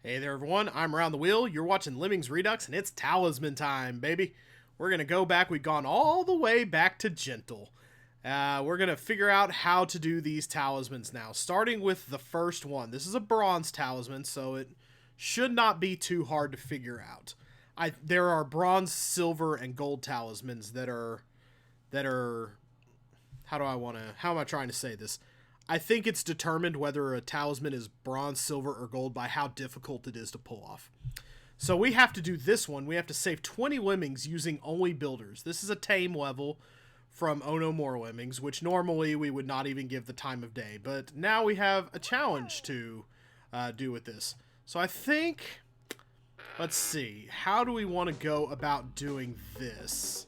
Hey there everyone, I'm Round the Wheel, you're watching Lemmings Redux, and it's Talisman time, baby! We're gonna go back, we've gone all the way back to Gentle. We're gonna figure out how to do these talismans now, starting with the first one. This is a bronze talisman, so it should not be too hard to figure out. There are bronze, silver, and gold talismans that are... how am I trying to say this? I think it's determined whether a talisman is bronze, silver, or gold by how difficult it is to pull off. So we have to do this one. We have to save 20 lemmings using only builders. This is a tame level from Oh No More Lemmings, which normally we would not even give the time of day. But now we have a challenge to do with this. So I think... let's see. How do we want to go about doing this?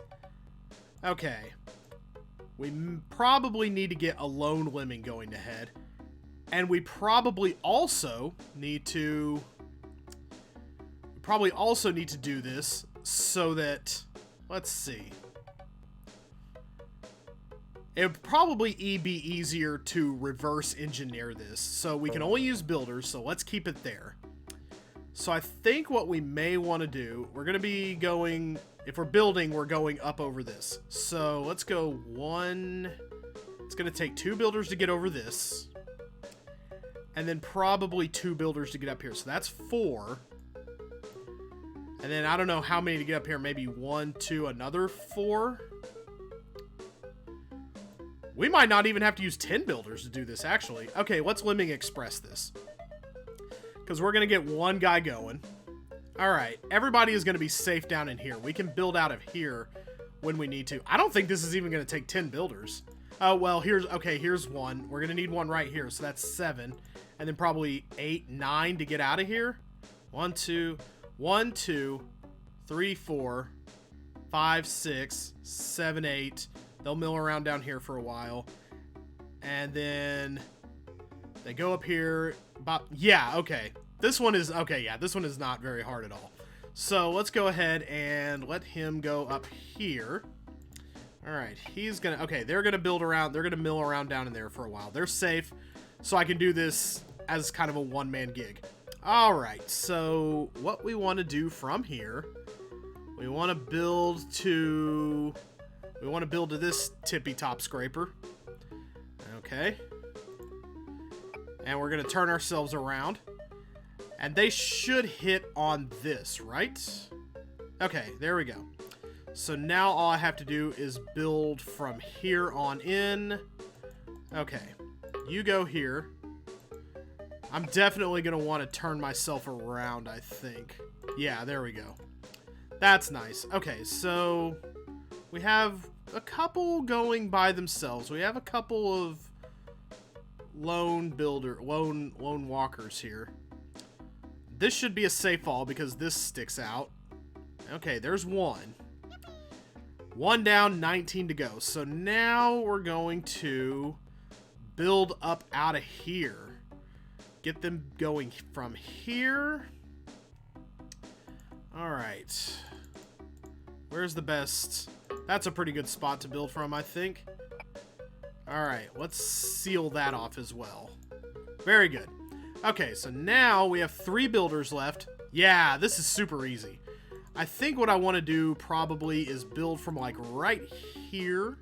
Okay. We probably need to get a lone lemming going ahead. And we probably also need to... do this so that... let's see. It would probably be easier to reverse engineer this. So we can only use builders, so let's keep it there. So I think what we may want to do... we're going to be going... if we're building, we're going up over this. So let's go one... it's going to take 2 builders to get over this. And then probably 2 builders to get up here. So that's 4. And then I don't know how many to get up here. Maybe 1, 2, another 4. We might not even have to use 10 builders to do this, actually. Okay, let's Lemming Express this. Because we're going to get one guy going. Alright, everybody is going to be safe down in here. We can build out of here when we need to. I don't think this is even going to take 10 builders. Oh, well, here's one. We're going to need one right here, so that's 7. And then probably 8, 9 to get out of here. 1, 2, 3, 4, 5, 6, 7, 8. They'll mill around down here for a while. And then they go up here. Yeah, okay. This one is, okay, yeah, this one is not very hard at all. So let's go ahead and let him go up here. Alright, he's gonna, okay, they're gonna build around, they're gonna mill around down in there for a while. They're safe, so I can do this as kind of a one-man gig. Alright, so what we want to do from here, we want to build to this tippy-top scraper. Okay. And we're gonna turn ourselves around. And they should hit on this, right? Okay, there we go. So now all I have to do is build from here on in. Okay, you go here. I'm definitely going to want to turn myself around, I think. Yeah, there we go. That's nice. Okay, so we have a couple going by themselves. We have a couple of lone walkers here. This should be a safe fall because this sticks out. Okay, there's one. One down, 19 to go. So now we're going to build up out of here. Get them going from here. Alright. Where's the best? That's a pretty good spot to build from, I think. Alright, let's seal that off as well. Very good. Okay, so now we have 3 builders left. Yeah, this is super easy. I think what I want to do probably is build from like right here.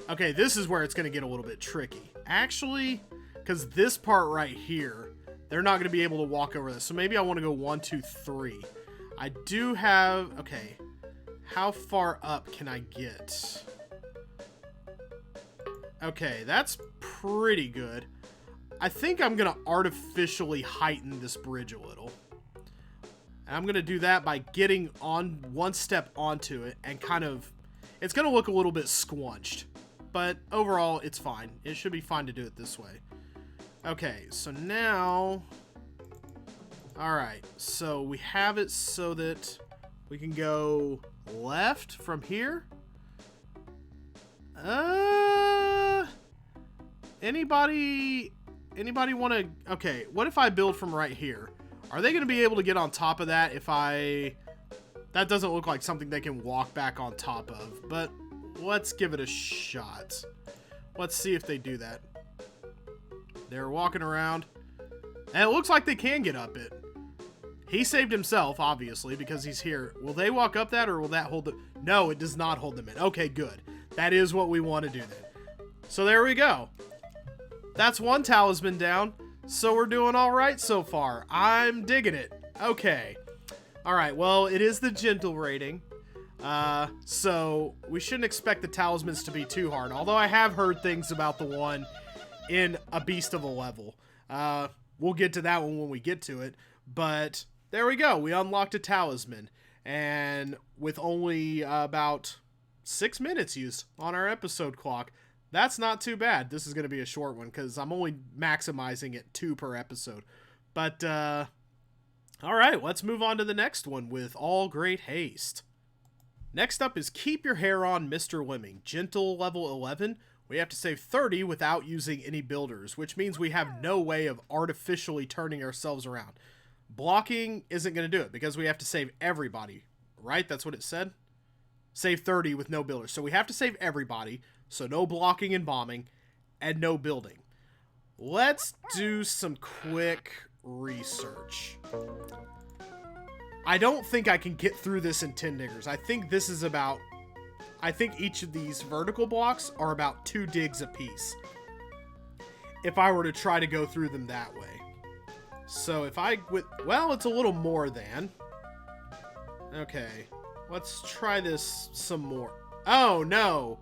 Okay, this is where it's going to get a little bit tricky. Actually, because this part right here, they're not going to be able to walk over this. So maybe I want to go 1, 2, 3. I do have... okay, how far up can I get? Okay, that's pretty good. I think I'm going to artificially heighten this bridge a little. And I'm going to do that by getting on one step onto it and kind of... it's going to look a little bit squunched. But overall, it's fine. It should be fine to do it this way. Okay, so now... alright, so we have it so that we can go left from here. Anybody want to... okay, what if I build from right here? Are they going to be able to get on top of that if I... that doesn't look like something they can walk back on top of, but let's give it a shot. Let's see if they do that. They're walking around. And it looks like they can get up it. He saved himself, obviously, because he's here. Will they walk up that, or will that hold them? No, it does not hold them in. Okay, good. That is what we want to do then. So there we go. That's one talisman down. So we're doing all right so far. I'm digging it. Okay. All right, well, it is the gentle rating. So we shouldn't expect the talismans to be too hard. Although I have heard things about the one in a beast of a level. We'll get to that one when we get to it. But there we go. We unlocked a talisman. And with only about 6 minutes used on our episode clock, that's not too bad. This is going to be a short one because I'm only maximizing it 2 per episode. But, all right, let's move on to the next one with all great haste. Next up is Keep Your Hair On, Mr. Lemming. Gentle level 11. We have to save 30 without using any builders, which means we have no way of artificially turning ourselves around. Blocking isn't going to do it because we have to save everybody, right? That's what it said? Save 30 with no builders. So we have to save everybody, so no blocking and bombing, and no building. Let's do some quick research. I don't think I can get through this in 10 diggers. I think this is about... I think each of these vertical blocks are about 2 digs apiece. If I were to try to go through them that way. So if I... well, it's a little more than. Okay. Let's try this some more. Oh, no.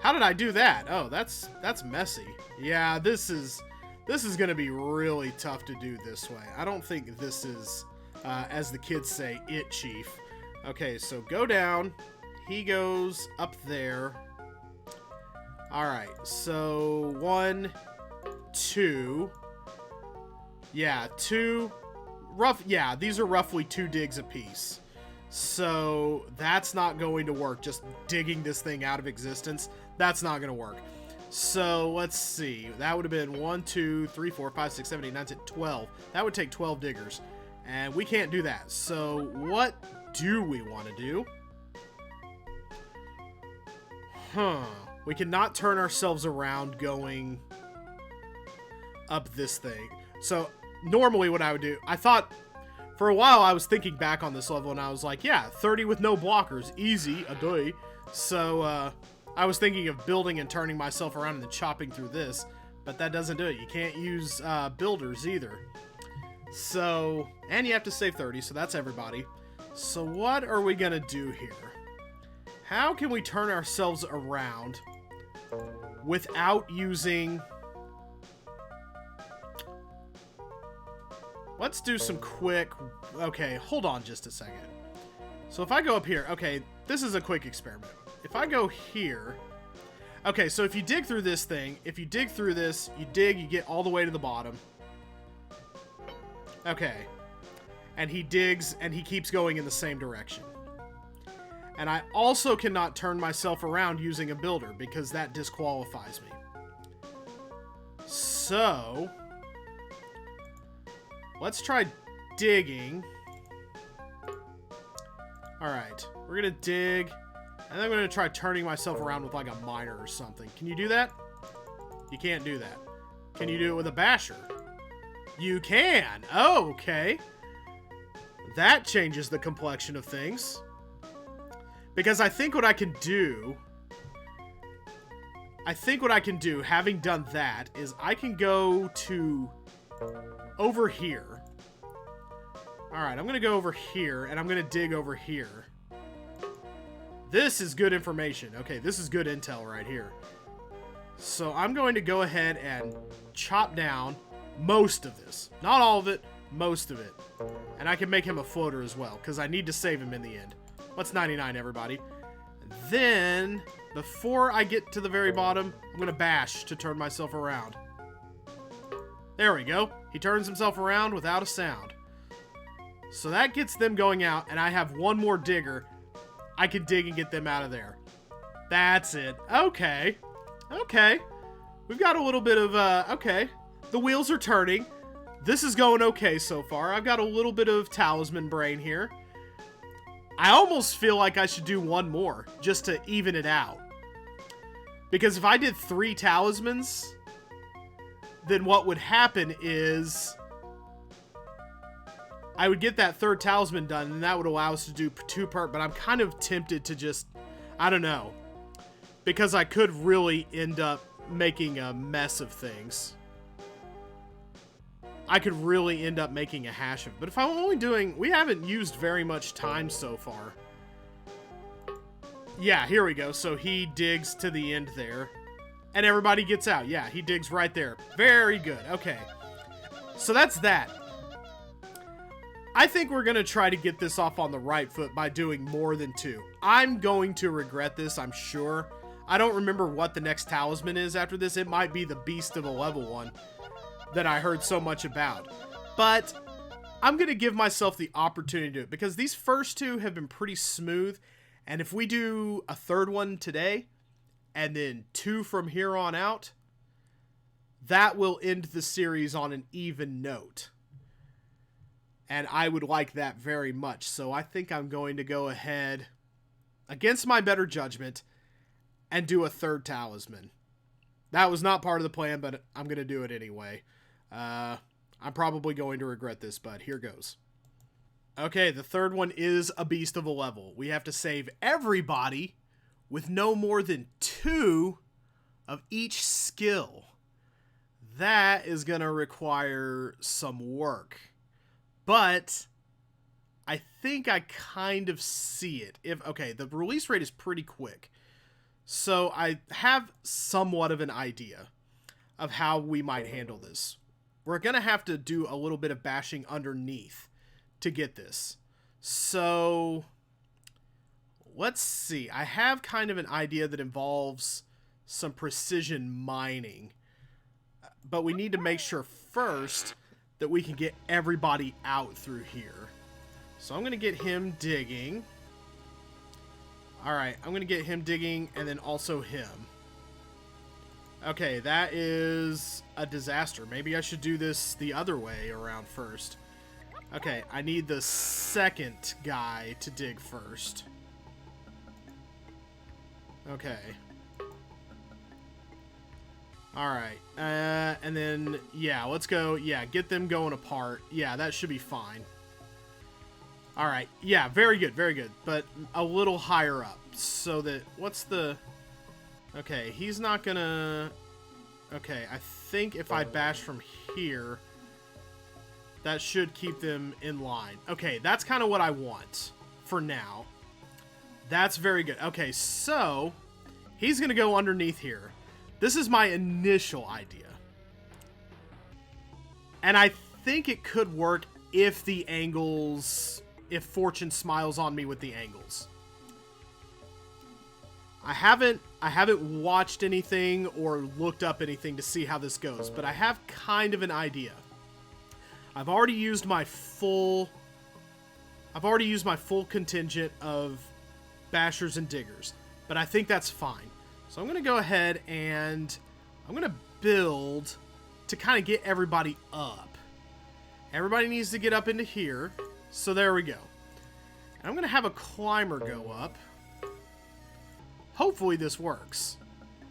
How did I do that? Oh, that's messy. Yeah, this is going to be really tough to do this way. I don't think this is, as the kids say, it, Chief. Okay, so go down. He goes up there. All right, so 1, 2. Yeah, 2. Yeah, these are roughly 2 digs apiece. So that's not going to work. Just digging this thing out of existence, that's not going to work. So let's see. That would have been 1, 2, 3, 4, 5, 6, 7, 8, 9, 10, 12. That would take 12 diggers. And we can't do that. So what do we want to do? We cannot turn ourselves around going up this thing. So normally what I would do, I thought for a while I was thinking back on this level and I was like, yeah, 30 with no blockers, easy, a day. So I was thinking of building and turning myself around and then chopping through this, but that doesn't do it. You can't use builders either. So, and you have to save 30, so that's everybody. So what are we gonna do here? How can we turn ourselves around without using... Let's do some quick... Okay, hold on just a second. So if I go up here... Okay, this is a quick experiment. If I go here... Okay, so if you dig through this thing, if you dig through this, you dig, you get all the way to the bottom. Okay. And he digs, and he keeps going in the same direction. And I also cannot turn myself around using a builder, because that disqualifies me. So... let's try digging. Alright, we're gonna dig, and then I'm gonna try turning myself around with like a miner or something. Can you do that? You can't do that. Can you do it with a basher? You can! Oh, okay. That changes the complexion of things. Because I think what I can do... having done that, is I can go to... over here. Alright, I'm going to go over here, and I'm going to dig over here. This is good information. Okay, this is good intel right here. So I'm going to go ahead and chop down most of this. Not all of it, most of it. And I can make him a floater as well, because I need to save him in the end. What's 99, everybody? Then, before I get to the very bottom, I'm going to bash to turn myself around. There we go. He turns himself around without a sound. So that gets them going out, and I have one more digger. I can dig and get them out of there. That's it. Okay. Okay. We've got a little bit of, okay. The wheels are turning. This is going okay so far. I've got a little bit of talisman brain here. I almost feel like I should do one more, just to even it out. Because if I did 3 talismans... then what would happen is I would get that third talisman done, and that would allow us to do 2-part, but I'm kind of tempted to just, I don't know, because I could really end up making a mess of things. I could really end up making a hash of it. But if I'm only doing, we haven't used very much time so far. Yeah, here we go. So he digs to the end there, and everybody gets out. Yeah, he digs right there. Very good. Okay. So that's that. I think we're going to try to get this off on the right foot by doing more than 2. I'm going to regret this, I'm sure. I don't remember what the next talisman is after this. It might be the Beast of a Level 1 that I heard so much about. But I'm going to give myself the opportunity to do it because these first 2 have been pretty smooth. And if we do a third one today and then 2 from here on out, that will end the series on an even note. And I would like that very much. So I think I'm going to go ahead, against my better judgment, and do a third talisman. That was not part of the plan, but I'm going to do it anyway. I'm probably going to regret this, but here goes. Okay, the third one is a beast of a level. We have to save everybody with no more than 2 of each skill. That is going to require some work. But I think I kind of see it. Okay, the release rate is pretty quick. So I have somewhat of an idea of how we might handle this. We're going to have to do a little bit of bashing underneath to get this. So let's see. I have kind of an idea that involves some precision mining. But we need to make sure first that we can get everybody out through here. So I'm going to get him digging. Alright, I'm going to get him digging and then also him. Okay, that is a disaster. Maybe I should do this the other way around first. Okay, I need the second guy to dig first. Okay. Alright, and then, yeah, let's go, yeah, get them going apart. Yeah, that should be fine. Alright, yeah, very good, but a little higher up, so that, what's the, okay, he's not gonna, okay, I think if I bash from here, that should keep them in line. Okay, that's kind of what I want for now. That's very good. Okay, so, he's gonna go underneath here. This is my initial idea. And I think it could work if the angles, if fortune smiles on me with the angles. I haven't watched anything or looked up anything to see how this goes, but I have kind of an idea. I've already used my full contingent of bashers and diggers, but I think that's fine. So I'm going to go ahead and I'm going to build to kind of get everybody up. Everybody needs to get up into here. So there we go. And I'm going to have a climber go up. Hopefully this works.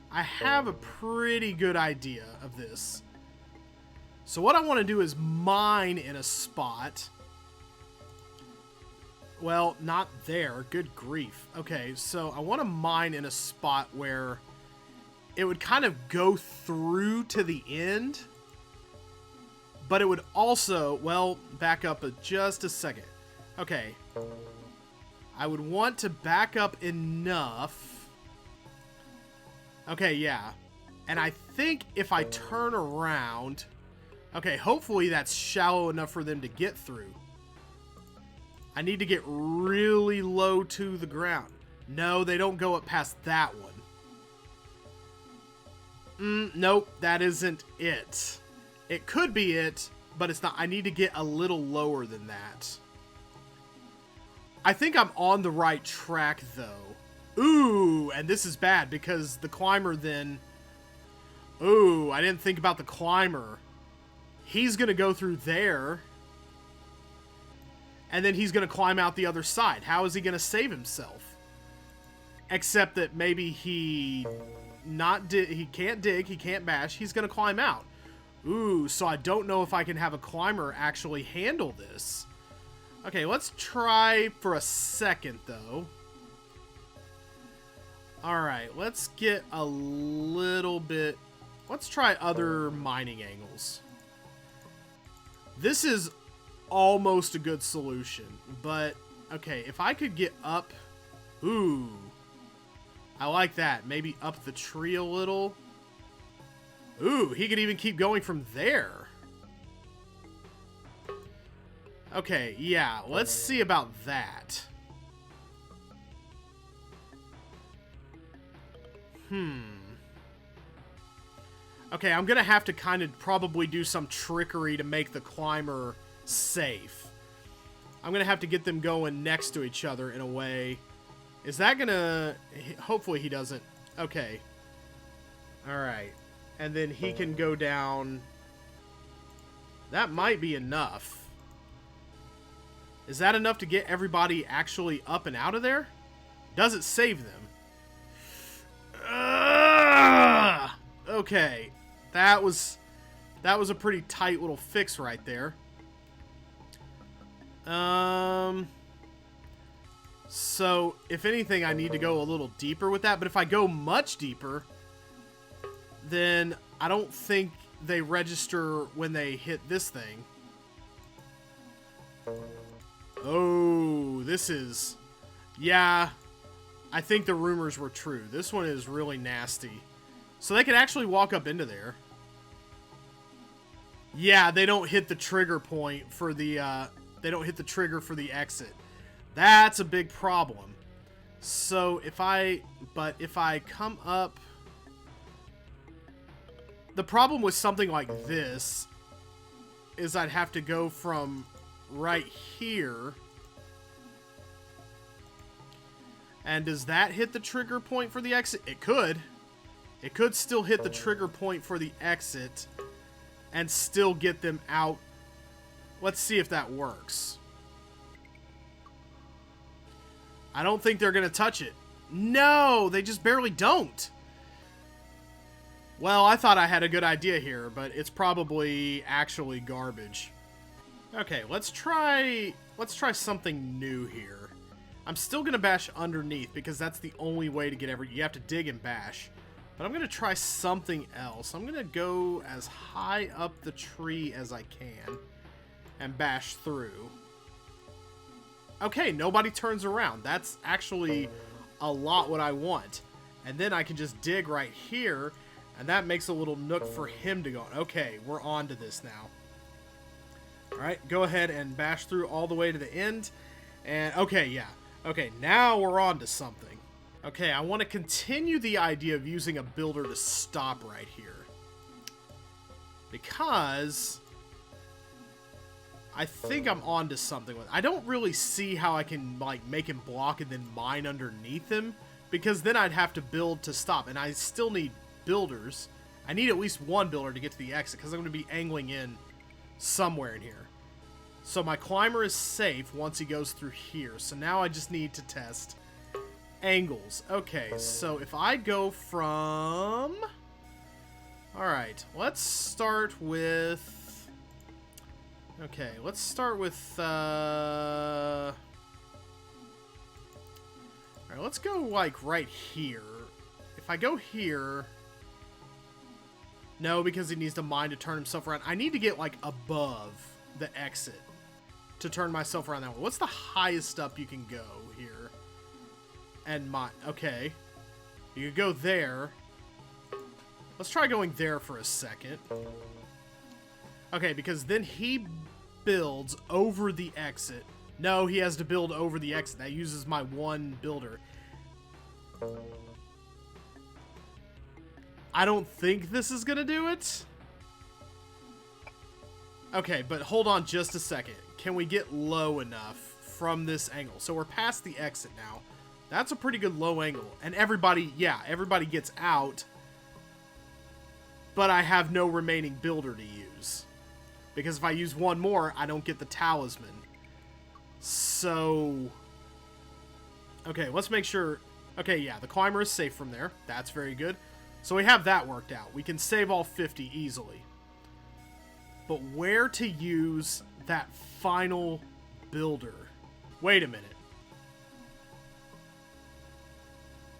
I have a pretty good idea of this. So what I want to do is mine in a spot. Well, not there. Good grief. Okay, so I want to mine in a spot where it would kind of go through to the end, but it would also, well, back up just a second. Okay. I would want to back up enough. Okay, yeah. And I think if I turn around, okay, hopefully that's shallow enough for them to get through. I need to get really low to the ground. No, they don't go up past that one. Nope, that isn't it. It could be it, but it's not. I need to get a little lower than that. I think I'm on the right track, though. Ooh, and this is bad because the climber then... Ooh, I didn't think about the climber. He's going to go through there. And then he's going to climb out the other side. How is he going to save himself? Except that maybe he can't dig, he can't bash. He's going to climb out. Ooh, so I don't know if I can have a climber actually handle this. Okay, let's try for a second, though. Alright, let's get a little bit... Let's try other mining angles. This is almost a good solution, but... Okay, if I could get up... Ooh. I like that. Maybe up the tree a little. Ooh, he could even keep going from there. Okay, yeah, let's see about that. Okay, I'm gonna have to kind of probably do some trickery to make the climber safe. I'm gonna have to get them going next to each other in a way. Is that gonna... Hopefully he doesn't... Okay. Alright. And then he can go down... That might be enough. Is that enough to get everybody actually up and out of there? Does it save them? Okay. That was a pretty tight little fix right there. So, if anything, I need to go a little deeper with that. But if I go much deeper, then I don't think they register when they hit this thing. Oh, this is... Yeah, I think the rumors were true. This one is really nasty. So they could actually walk up into there. Yeah, they don't hit the trigger point for the, they don't hit the trigger for the exit. That's a big problem. So if I come up... The problem with something like this is I'd have to go from right here. And does that hit the trigger point for the exit? It could. It could still hit the trigger point for the exit and still get them out. Let's see if that works. I don't think they're going to touch it. No, they just barely don't. Well, I thought I had a good idea here, but it's probably actually garbage. Okay, let's try something new here. I'm still going to bash underneath because that's the only way to get you have to dig and bash. But I'm going to try something else. I'm going to go as high up the tree as I can and bash through. Okay, nobody turns around. That's actually a lot what I want. And then I can just dig right here, and that makes a little nook for him to go on. Okay, we're on to this now. Alright, go ahead and bash through all the way to the end. And, okay, yeah. Okay, now we're on to something. Okay, I want to continue the idea of using a builder to stop right here. Because I think I'm on to something with... I don't really see how I can, like, make him block and then mine underneath him. Because then I'd have to build to stop. And I still need builders. I need at least one builder to get to the exit. Because I'm going to be angling in somewhere in here. So my climber is safe once he goes through here. So now I just need to test angles. Okay, so if I go from... Alright, let's start with... Okay, let's start with... Alright, let's go, like, right here. If I go here... No, because he needs to mine to turn himself around. I need to get, like, above the exit to turn myself around that way. What's the highest up you can go here? And mine. Okay. You could go there. Let's try going there for a second. Okay, because then he builds over the exit. No, he has to build over the exit. That uses my one builder. I don't think this is gonna do it. Okay, but hold on just a second. Can we get low enough from this angle? So we're past the exit now. That's a pretty good low angle. And everybody, yeah, everybody gets out. But I have no remaining builder to use. Because if I use one more, I don't get the talisman. So... Okay, let's make sure... Okay, yeah, the climber is safe from there. That's very good. So we have that worked out. We can save all 50 easily. But where to use that final builder. Wait a minute.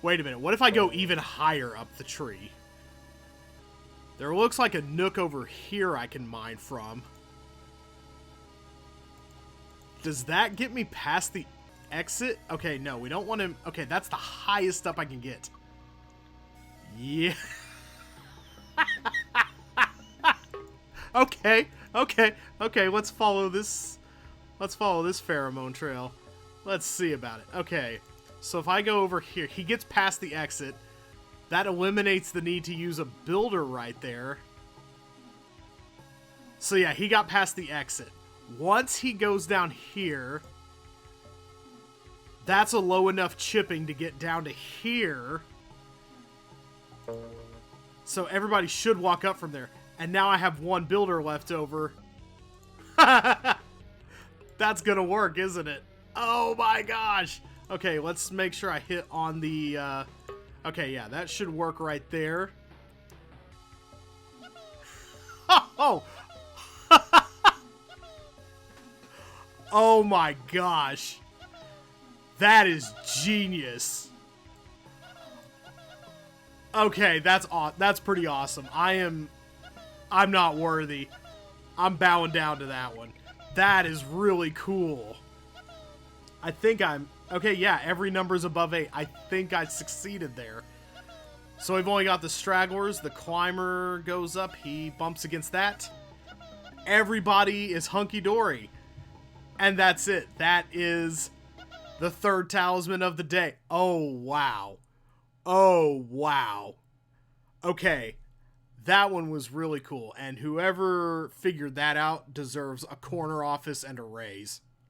Wait a minute. What if I go even higher up the tree? There looks like a nook over here I can mine from. Does that get me past the exit? Okay, no, we don't want to... Okay, that's the highest up I can get. Yeah. Okay, let's follow this pheromone trail. Let's see about it. Okay, so if I go over here, he gets past the exit. That eliminates the need to use a builder right there. So yeah, he got past the exit. Once he goes down here, that's a low enough chipping to get down to here. So everybody should walk up from there. And now I have one builder left over. That's gonna work, isn't it? Oh my gosh! Okay, let's make sure I hit on the... Okay, yeah, that should work right there. Oh! Oh my gosh. That is genius. Okay, that's pretty awesome. I'm not worthy. I'm bowing down to that one. That is really cool. I think I'm... Okay, yeah, every number's above 8. I think I succeeded there. So we've only got the stragglers. The climber goes up. He bumps against that. Everybody is hunky-dory. And that's it. That is the third talisman of the day. Oh, wow. Oh, wow. Okay. That one was really cool. And whoever figured that out deserves a corner office and a raise.